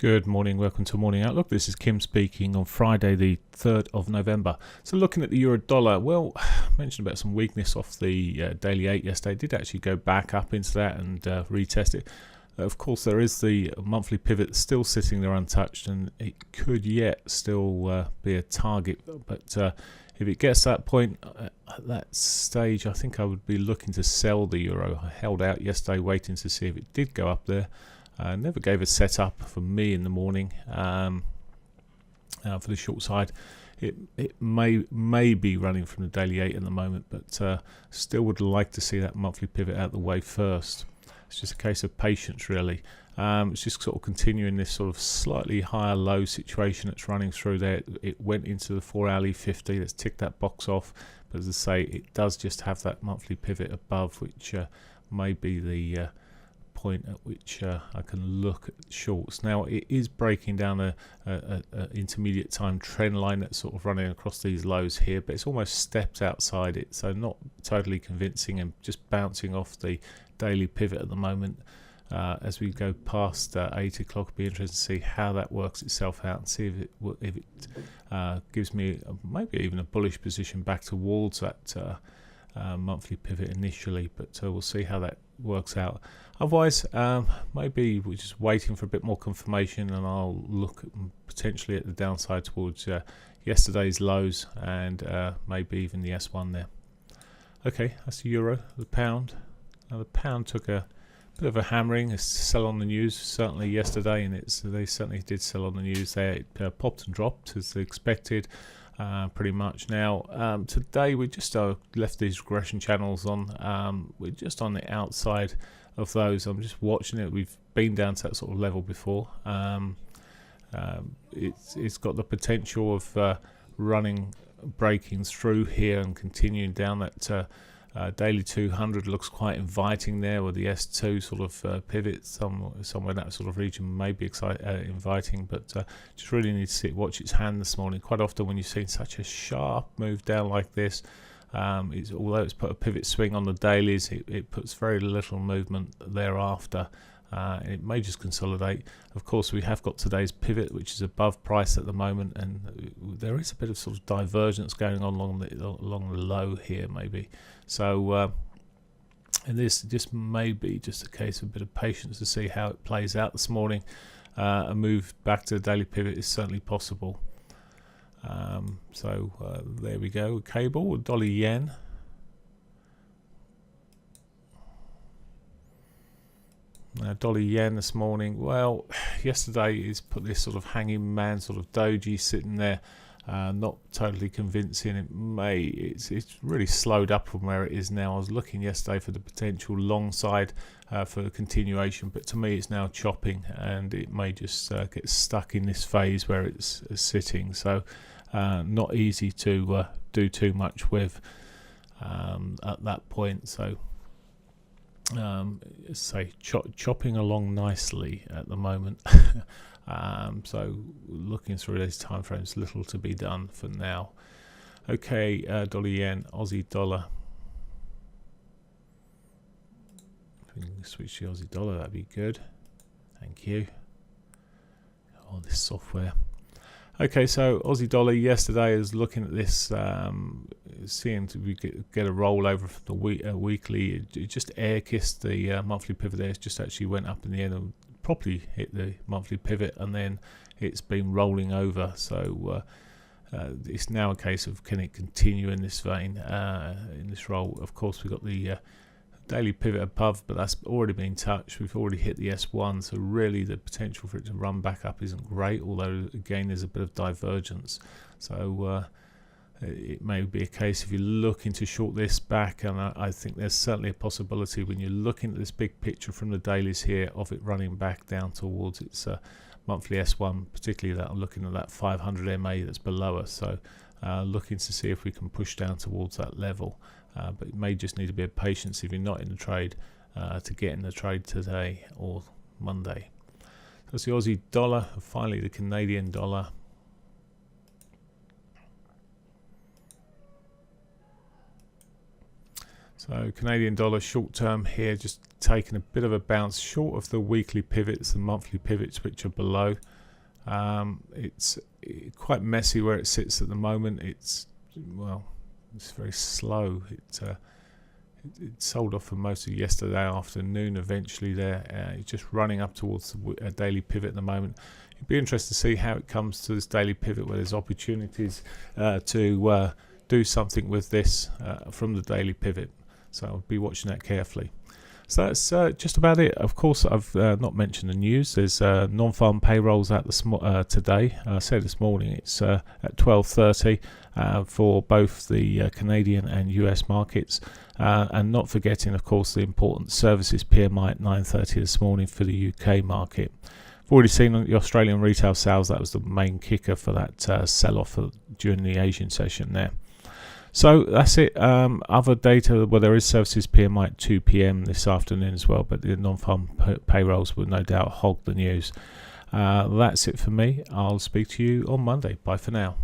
Good morning, welcome to Morning Outlook. This is Kim speaking on Friday the 3rd of November. So looking at the euro dollar, well, I mentioned about some weakness off the daily 8 yesterday. It did actually go back up into that and retest it. Of course, there is the monthly pivot still sitting there untouched, and it could yet still be a target. But if it gets to that point, at that stage, I think I would be looking to sell the euro. I held out yesterday waiting to see if it did go up there. Never gave a setup for me in the morning for the short side. It may be running from the daily 8 at the moment, but still would like to see that monthly pivot out the way first. It's just a case of patience, really. It's just sort of continuing this sort of slightly higher low situation that's running through there. It went into the 4-hourly 50. Let's tick that box off. But as I say, it does just have that monthly pivot above, which may be the point at which I can look at shorts. Now it is breaking down a intermediate time trend line that's sort of running across these lows here, but it's almost stepped outside it, so not totally convincing and just bouncing off the daily pivot at the moment. As we go past 8 o'clock, it'll be interesting to see how that works itself out and see if it gives me maybe even a bullish position back towards that monthly pivot initially, but we'll see how that works out. Otherwise, maybe we're just waiting for a bit more confirmation, and I'll look potentially at the downside towards yesterday's lows and maybe even the S1 there. Okay, that's the euro. The pound. Now the pound took a bit of a hammering. It's sell on the news certainly yesterday, and they certainly did sell on the news there. It popped and dropped as expected. Pretty much. Now today we just left these regression channels on. We're just on the outside of those. I'm just watching it. We've been down to that sort of level before. It's got the potential of breaking through here and continuing down that daily 200. Looks quite inviting there, with the S2 sort of pivot somewhere in that sort of region may be inviting, but just really need to watch its hand this morning. Quite often when you've seen such a sharp move down like this, although it's put a pivot swing on the dailies, it puts very little movement thereafter. It may just consolidate. Of course, we have got today's pivot, which is above price at the moment, and there is a bit of sort of divergence going on along the low here, maybe. So, and this just may be just a case of a bit of patience to see how it plays out this morning. A move back to the daily pivot is certainly possible. So there we go. Cable, dollar yen. Dollar yen this morning. Well, yesterday is put this sort of hanging man sort of doji sitting there, not totally convincing. It's really slowed up from where it is now. I was looking yesterday for the potential long side for the continuation, but to me it's now chopping, and it may just get stuck in this phase where it's sitting. So not easy to do too much with at that point. So chopping along nicely at the moment. So looking through these time frames, little to be done for now. Okay, dollar yen, Aussie dollar. If we can switch to Aussie dollar, that'd be good. Thank you. Oh, this software. Okay, so Aussie dollar yesterday is looking at this, seeing to get a rollover from the weekly. It just air kissed the monthly pivot there. It just actually went up in the end and properly hit the monthly pivot, and then it's been rolling over. So it's now a case of, can it continue in this vein, in this roll? Of course, we've got the daily pivot above, but that's already been touched. We've already hit the S1, so really the potential for it to run back up isn't great, although again there's a bit of divergence. So it may be a case if you're looking to short this back, and I think there's certainly a possibility when you're looking at this big picture from the dailies here of it running back down towards its monthly S1, particularly that I'm looking at that 500 MA that's below us. So looking to see if we can push down towards that level. But it may just need a bit of patience if you're not in the trade to get in the trade today or Monday. That's the Aussie dollar. And finally, the Canadian dollar. So Canadian dollar short term here, just taking a bit of a bounce short of the weekly pivots, the monthly pivots which are below. It's quite messy where it sits at the moment. It's very slow. It sold off for most of yesterday afternoon. Eventually, it's just running up towards a daily pivot at the moment. It'd be interesting to see how it comes to this daily pivot, where there's opportunities to do something with this from the daily pivot. So I'll be watching that carefully. So that's just about it. Of course, I've not mentioned the news. There's Non Farm Payrolls out today. I said this morning it's at 12:30 for both the Canadian and US markets. And not forgetting, of course, the important services PMI at 9:30 this morning for the UK market. I've already seen the Australian retail sales. That was the main kicker for that sell-off during the Asian session there. So that's it. Other data, well, there is services PMI at 2 p.m. this afternoon as well, but the non-farm payrolls will no doubt hog the news. That's it for me. I'll speak to you on Monday. Bye for now.